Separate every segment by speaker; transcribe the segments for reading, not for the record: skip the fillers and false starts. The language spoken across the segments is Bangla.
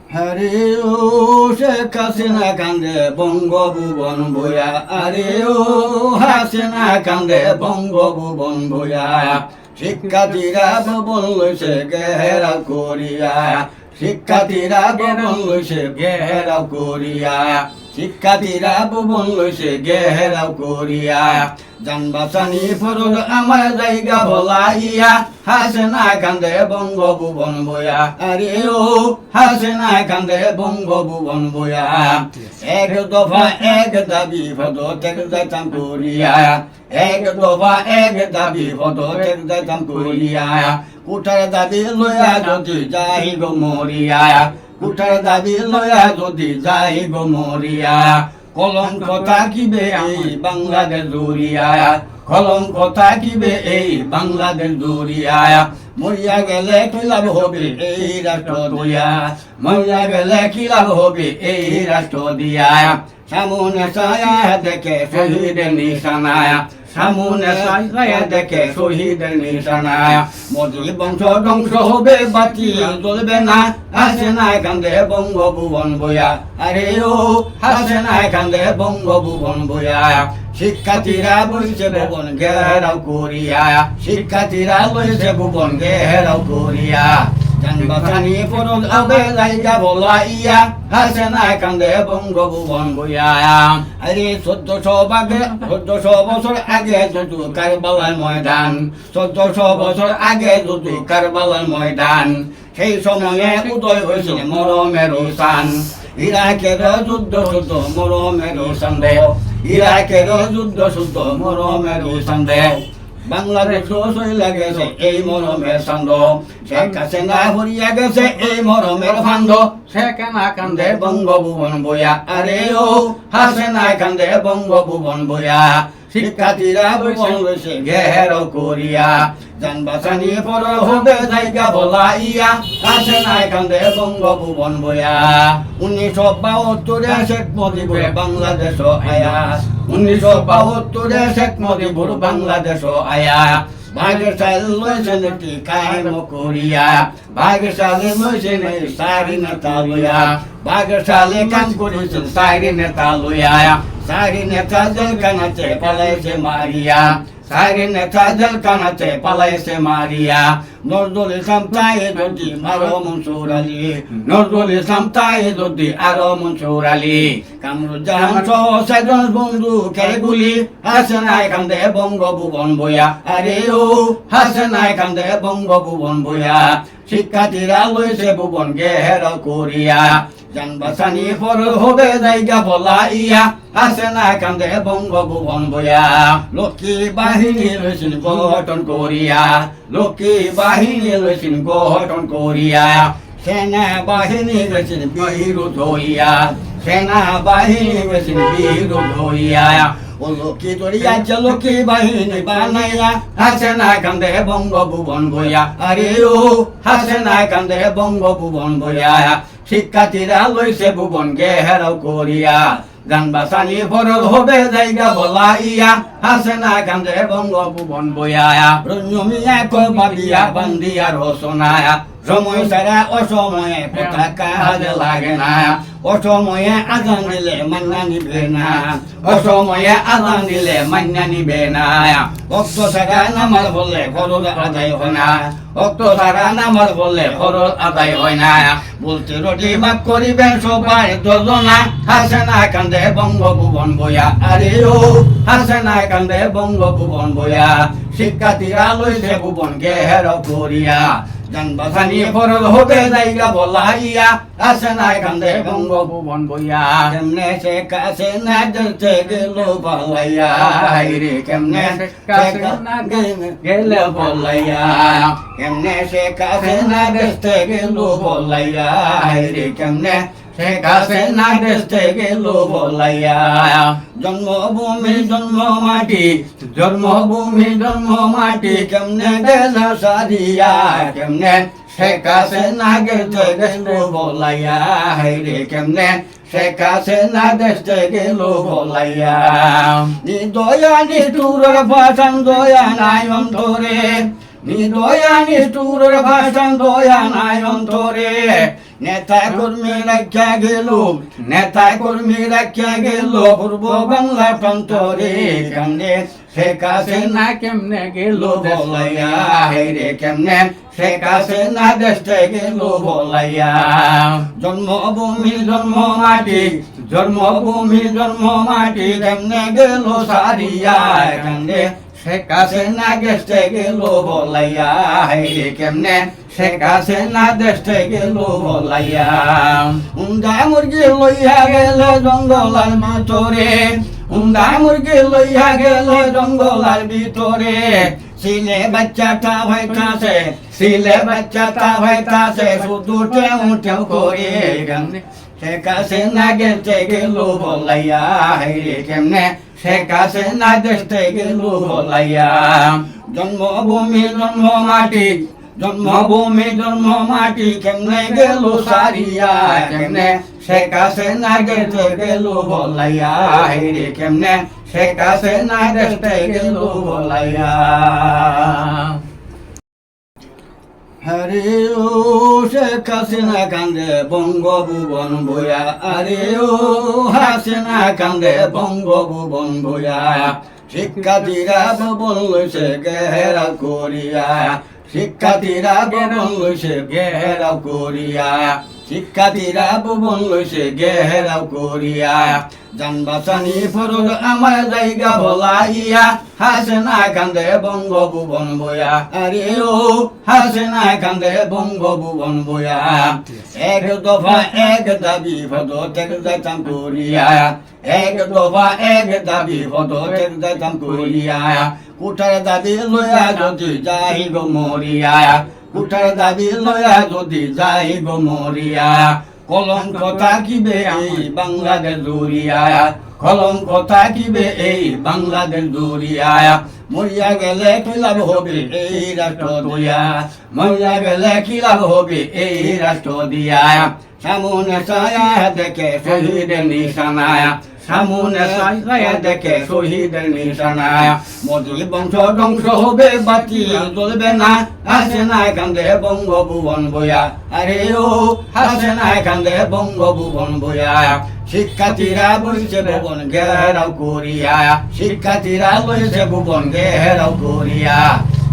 Speaker 1: আরে ও শেখ হাসিনা কান্দে বঙ্গভুবন বইয়া, আরে ও হাসিনা কান্দে বঙ্গভুবন বইয়া। শিক্ষার্থীরা ভবন লইছে ঘেরাও করিয়া, শিক্ষার্থীরা ভবন লইছে ঘেরাও করিয়া, শিক্ষার্থীরা ভবন লইছে ঘেরাও করিয়া। জান বাঁচানি ফরজ আমার জায়গা বলাইয়া, হাসিনা কান্দে বঙ্গভুবন বইয়া, আরে ও হাসিনা কান্দে বঙ্গভুবন বইয়া। এক দফা এক দাবি পদত্যাগ যাইতাম করিয়া, এক দফা এক দাবি পদত্যাগ যাইতাম করিয়া। কুঠার দাবি লইয়া যদি যাই গো মরিয়া, কুঠার দাবি লইয়া যদি যাই গো মরিয়া। কলঙ্ক থাকিবে এই বাংলাদেশ জুড়িয়া, কলঙ্ক থাকিবে এই বাংলাদেশ জুড়িয়া। মরিয়া গেলে কি লাভ হবে এই রাষ্ট্র দিয়া, মরিয়া গেলে কি লাভ হবে এই রাষ্ট্র দিয়া। সামনে ছায়া দেখে শহীদের নিশানা, সামনে ছায়া দেখে শহীদের নিশানা। মোদি বংশ ধ্বংস হবে বাতি জ্বলবে না, হাসিনা কান্দে বঙ্গভুবন বইয়া, আরে ও হাসিনা কান্দে বঙ্গভুবন বইয়া। শিক্ষার্থীরা বইছে ভুবন ঘেরাও করিয়া, শিক্ষার্থীরা লইছে ভুবন ঘেরাও করিয়া। জান বাঁচানি ফরজ আবে জায়গা বলাইয়া, হাসিনা কান্দে বঙ্গভুবন বইয়া। আরে 1400 বছর আগে যদু কারবালার ময়দান, 1400 বছর আগে যদু কারবালার ময়দান। সেই সময়ে উদয় হয়েছিল মরমের সান, ইরাকের যুদ্ধ শুদ্ধ মরমের সন্দেহ, ইরাকের যুদ্ধ শুদ্ধ মরমের সন্দেহ। বাংলাদেশ চলে গেছে এই মরমের সান্দ, শেখ হাসিনা হরিয়া গেছে এই মরমের ফান্দ। শেখ হাসিনা কান্দে বঙ্গভুবন বইয়া, আরে ও হাসিনা কান্দে বঙ্গভুবন বইয়া। শিক্ষার্থীরা ভুবন লইছে ঘেরাও করিয়া, জান বাঁচানি পর হবে জায়গা বলাইয়া, হাসিনা কান্দে বঙ্গভুবন বইয়া। 1972 শেখ মুজিবুর বাংলাদেশ আয়া, 1972 শেখ মুজিবুর বাংলাদেশ আয়া। ভাগ্যশালী লইছেন একটি কায়েম করিয়া, ভাগ্যশালী লইছেন স্বাধীনতা লইয়া, ভাগ্যশালী কাম করেছেন স্বাধীনতা লইয়া। স্বাধীনতা জেলখানাতে পালাইছে মারিয়া, স্বাধীনতা জেলখানাতে পালাইছে মারিয়া। নজরুল ইসলাম তাই যদি আরো মনসুর আলী, নজরুল ইসলাম তাই যদি আরো মনসুর আলী। কামরুজ্জামান সহ 6 বন্ধু খেলে গুলি, হাসিনা কান্দে বঙ্গভুবন বইয়া, আরে ও হাসিনা কান্দে বঙ্গভুবন বইয়া। শিক্ষার্থীরা লইছে ভুবন ঘেরাও করিয়া, জান বাঁচানি পর হবে জায়গা বলাইয়া, হাসিনা কান্দে বঙ্গভুবন বইয়া। লক্ষ্মী বাহিনী লইছেন গঠন করিয়া, লক্ষ্মী বাহিনী লইছেন গঠন করিয়া। সেনা বাহিনী লইছেন বিরোধ হইয়া, সেনা বাহিনী লইছেন বিরোধ হইয়া। ও লক্ষ্মী দরিয়াছে লক্ষ্মী বাহিনী বানাইয়া, হাসিনা কান্দে বঙ্গভুবন বইয়া, আরে ও হাসিনা কান্দে বঙ্গভুবন বইয়া। শিক্ষার্থীরা লইছে ভুবন ঘেরাও করিয়া, জান বাঁচানি ফরজ হবে জায়গা বলাইয়া, হাসিনা কান্দে বঙ্গভুবন বইয়া। রঞ্জমিয়া কয় বাবিয়া বান্দিয়া রচনায়া, সময় সারা অসময়ে কথা কাজে লাগে না, অসময়ে আজান দিলে মান্না নিবে না, অসময়ে আজান দিলে মান্না নিবে না। ভক্ত সারা নামাজ বললে ফরজ আদায় হয় না, ভক্ত সারা নামাজ বললে ফরজ আদায় হয় না। বলতে রটি মাফ করিবেন সবাই যোজনা, হাসিনা কান্দে বঙ্গভুবন বইয়া, আরে ও হাসিনা কান্দে বঙ্গভুবন বইয়া। শিক্ষার্থীরা লইছে ভুবন ঘেরাও করিয়া, জান বাঁচানি ফরজ হবে জায়গা বলাইয়া, হাসিনা কান্দে বঙ্গভুবন বইয়া। কেমনে শেখ হাসিনা দেখতে গেল পালাইয়া, রে কেমনে শেখ হাসিনা গেল পালাইয়া, কেমনে শেখ হাসিনা দেখতে গেল পালাইয়া, রে কেমনে শেখ হাসিনা দেখতে গেল পালাইয়া। জন্মভূমি জন্ম মাটি, জন্মভূমি জন্ম মাটি, কেমনে গেল সারিয়া, কেমনে শেখ হাসিনা দেখতে গেল পালাইয়া, রে কেমনে শেখ হাসিনা দেখতে গেল পালাইয়া। নিদয়া নিষ্ঠুরের ভাষণ দয়া নাই অন্তরে, নিদয়া নিষ্ঠুরের ভাষণ দয়া নাই অন্তরে। নেতা কর্মী রাখা গেল, নেতা কর্মী রাখা গেল পূর্ব বাংলা প্রান্তরে কান্দে শেখ হাসিনা কেমনে গেল বলাইয়া, রে কেমনে শেখ হাসিনা দেশে গেল বলাইয়া। জন্মভূমি জন্ম মাটি, জন্মভূমি জন্ম মাটি কেমনে গেল সারিয়া কান্দে শেখ হাসিনা দেশে গেল বলাইয়া, রে কেমনে শেখ হাসিনা দেশে গেল বলাইয়া। উন্দা মুরগি লইয়া গেল জঙ্গলার ভিতরে, উন্দা মুরগি লইয়া গেল জঙ্গলার ভিতরে, ছিলে বাচ্চাটা ভাইতাছে, ছিলে বাচ্চাটা ভাইতাছে শুধু টেউ টেউ করে শেখ হাসিনা গেছে গেল বলাইয়া, রে কেমনে শেখ হাসিনা দেশে গেল বলাইয়া। জন্মভূমি জন্ম মাটি, জন্মভূমি জন্ম মাটি কেমনে গেল সারিয়া, কেমনে শেখ হাসিনা গেছে গেল বলাইয়া, রে কেমনে শেখ হাসিনা দেশে গেল বলাইয়া। হরে ও শেখ হাসিনা কান্দে বঙ্গভুবন বইয়া, আরে ও হাসিনা কান্দে বঙ্গভুবন বইয়া। শিক্ষার্থীরা ভবন লইছে ঘেরাও করিয়া, শিক্ষার্থীরা ভবন লইছে ঘেরাও করিয়া, শিক্ষার্থীরা ভবন লইছে ঘেরাও করিয়া। জানবাসানি ফরজ আমার জায়গা বলাইয়া, হাসিনা কান্দে বঙ্গভুবন বইয়া, আরে ও হাসিনা কান্দে বঙ্গভুবন বইয়া। এক দফা এক দাবি পদত্যাগ যাইতাম করিয়া, এক দফা এক দাবি পদত্যাগ যাইতাম করিয়া। কুঠার দাবি লইয়া যদি যাই গো মরিয়া, কুঠার দাবি লইয়া যদি যাই গো মরিয়া। কলঙ্ক থাকিবে এই বাংলাদেশ দরিয়া, কলঙ্ক থাকিবে এই বাংলাদেশ দরিয়া। মরিয়া গেলে কি লাভ হবে এই রাষ্ট্র দিয়া, মরিয়া গেলে কি লাভ হবে এই রাষ্ট্র দিয়া। সামনে ছায়া দেখে শহীদের নিশানা, সামনে ছায়া দেখে শহীদের নিশানা। মোদি বংশ ধ্বংস হবে বাতি চলবে না, হাসিনা কান্দে বঙ্গভুবন বইয়া, আরে ও হাসিনা কান্দে বঙ্গভুবন বইয়া। শিক্ষার্থীরা বইছে ভুবন ঘেরাও করিয়া, শিক্ষার্থীরা লইছে ভুবন ঘেরাও করিয়া।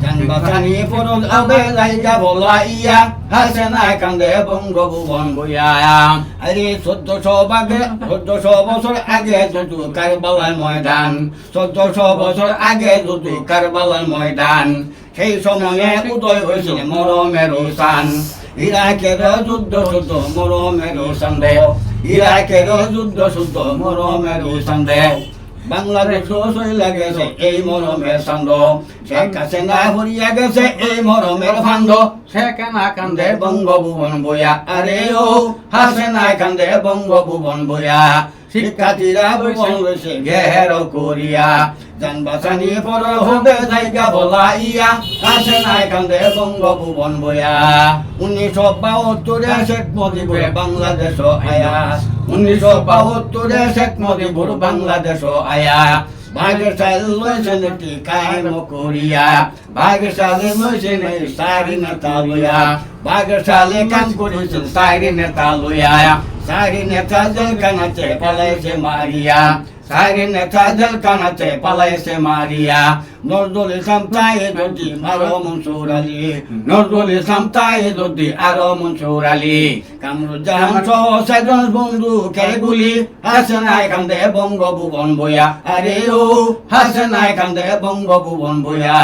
Speaker 1: জানবাসানি ফরজ আবে জায়গা বলাইয়া, হাসিনা কান্দে বঙ্গভুবন বইয়া। আরে 1400 বছর আগে যুদ্ধ কারবালার ময়দান, 1400 বছর আগে যুদ্ধ কারবালার ময়দান। সেই সময়ে উদয় হয়েছিল মরমের শান, ইরাকের যুদ্ধ শুদ্ধ মরমের সন্দেহ, ইরাকের যুদ্ধ শুদ্ধ মরমের সন্দেহ। বাংলাদেশ চলে গেছে এই মরমের সান্দ, শেখ হাসিনা হরিয়া গেছে এই মরমের ফান্দ। শেখ না কান্দে বঙ্গভুবন বইয়া, আরে ও হাসিনা কান্দে বঙ্গভুবন বইয়া। শিক্ষার্থীরা ভুবন লইছে ঘেরাও করিয়া, জানবাসানি পর হবে জায়গা বলাইয়া, হাসিনা কান্দে বঙ্গভুবন বইয়া। 1972 শেখ মুজিবুর বাংলাদেশ আয়া, 1972 শেখ মুজিবুর বাংলাদেশ আয়া। ভাগের চাল লইছেন কায়েম করিয়া, ভাগের চালে লইছেন স্বাধীনতা লইয়া, ভাগের চালে কাম করেছেন স্বাধীনতা লইয়া। স্বাধীনতা জেলখানাতে পালাইছে মারিয়া, স্বাধীনতা জেলখানাতে পালাইছে মারিয়া। নজরুল ইসলাম তাই যদি আরো মনসুর আলী, নজরুল ইসলাম তাই যদি আরো মনসুর আলী। কামরুজ্জামান সহ 6 বন্ধু কে গুলি, হাসিনা কান্দে বঙ্গভুবন বইয়া, আরে ও হাসিনা কান্দে বঙ্গভুবন বইয়া।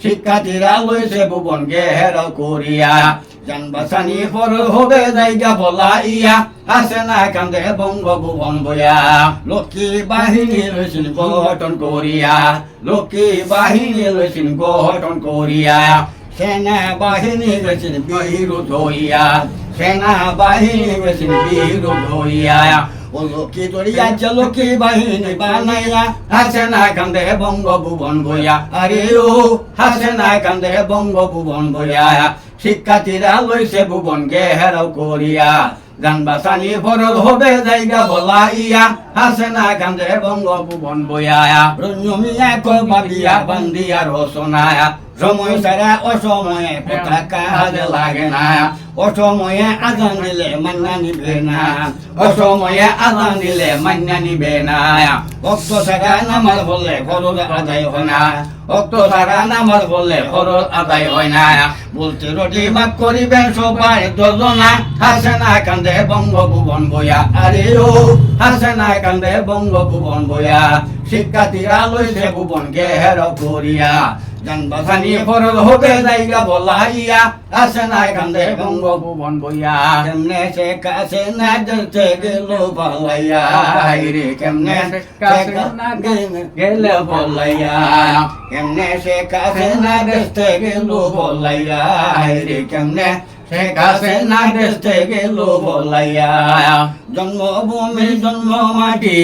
Speaker 1: শিক্ষার্থীরা লইছে ভুবন ঘেরাও করিয়া, জানবাসানি পর হবে জায়গা বলাইয়া, হাসিনা কান্দে বঙ্গভুবন বইয়া। লক্ষ্মী বাহিনী লইছেন গঠন করিয়া, লক্ষ্মী বাহিনী লইছেন গঠন করিয়া। সেনা বাহিনী লইছেন বিরোধ হইয়া, সেনা বাহিনী লইছেন বিরোধ হইয়া। ও লক্ষ্মী দরিয়া লক্ষ্মী বাহিনী বানাইয়া, হাসিনা কান্দে বঙ্গভুবন বইয়া, আরে ও হাসিনা কান্দে বঙ্গভুবন বইয়া। শিক্ষার্থীরা লইছে ভুবন ঘেরাও করিয়া, জানবাসানি ফরজ হবে জায়গা বলাইয়া, হাসিনা কান্দে বঙ্গভুবন বইয়া। রঞ্জমিয়া কবিয়া বান্দিয়া রচনায়া, সময় সারা অসময়ে কথা কাজে লাগে না। অসময়ে আজান দিলে মান্না নিবে না, অসময়ে আজান দিলে মান্না নিবে না। ভক্ত ছাড়া নামাজ পড়লে ফরজ আদায় হয় না, ভক্ত ছাড়া নামাজ পড়লে ফরজ আদায় হয় না। বলতে রটি মাফ করিবেন সবাই যোজনা, হাসে না কান্দে বঙ্গভুবন বইয়া, আরে ও হাসে না কান্দে বঙ্গভুবন বইয়া। শিক্ষার্থীরা লইছে ভুবনকে হের করিয়া, জানবাসানি ফরজ হবে জায়গা বলাইয়া, আসে না কান্দে বঙ্গভুবন বইয়া। কেমনে সে কাছে না যেতে গেল বলাইয়া, রে কেমনে সে কাছে না গেল বলাইয়া, কেমনে সে কাছে না যেতে গেল বলাইয়া, রে কেমনে সে কাছে না যেতে গেল বলাইয়া। জন্মভূমি জন্ম মাটি,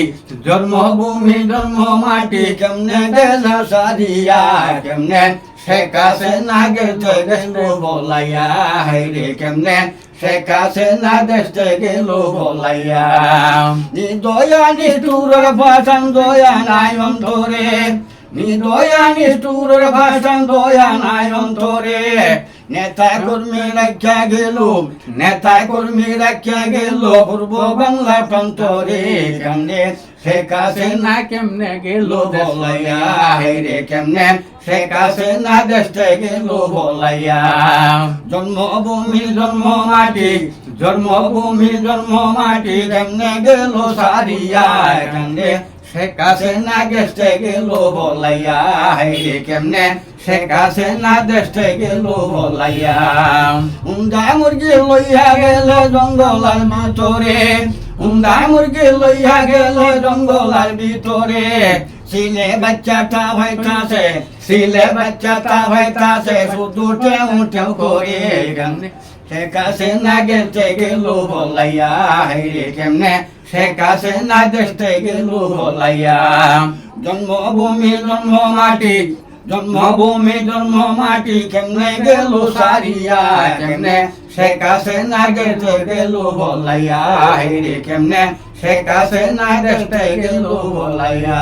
Speaker 1: জন্মভূমি জন্ম মাটি, কেমনে গেল সারিয়া, কেমনে সে কাছে না যেতে গেল বলাইয়া, রে কেমনে সে কাছে না যেতে গেল বলাইয়া। দয়া নিষ্ঠুরের ভাষণ দয়া নাই অন্তরে, দয়া নিষ্ঠুরের ভাষণ দয়া নাই অন্তরে। নেতা কর্মী রাখা গেল, নেতা কর্মী রাখা গেল পূর্ব বাংলা প্রান্তরে, কেমনে সে কাছে না কেমনে গেল বলাইয়া, রে কেমনে সে কাছে না দেশে গেল বলাইয়া। জন্মভূমি জন্ম মাটি, জন্মভূমি জন্ম মাটি, কেমনে গেল সারিয়া, কেমনে সে কাছে না দেশে গেল বলাইয়া, রে কেমনে সে কাছে না দেশে গেল বলাইয়া। উন্দা মুরগি লইয়া গেল জঙ্গলার ভিতরে, উন্দা মুরগি লইয়া গেল জঙ্গলার ভিতরে। ছিলে বাচ্চাটা ভাইতাছে, ছিলে বাচ্চাটা ভাইতাছে, শুধু টেউ টেউ করে, কেমনে সে কাছে না গেতে গেল বলাইয়া, রে কেমনে সে কাছে না দেশে গেল বলাইয়া। জন্মভূমি জন্ম মাটি, জন্মভূমি জন্ম মাটি, কেমনে গেল সারিয়া, কেমনে সে কাছে না গেতে গেল বলাইয়া, রে কেমনে সে কাছে না দেশে গেল বলাইয়া।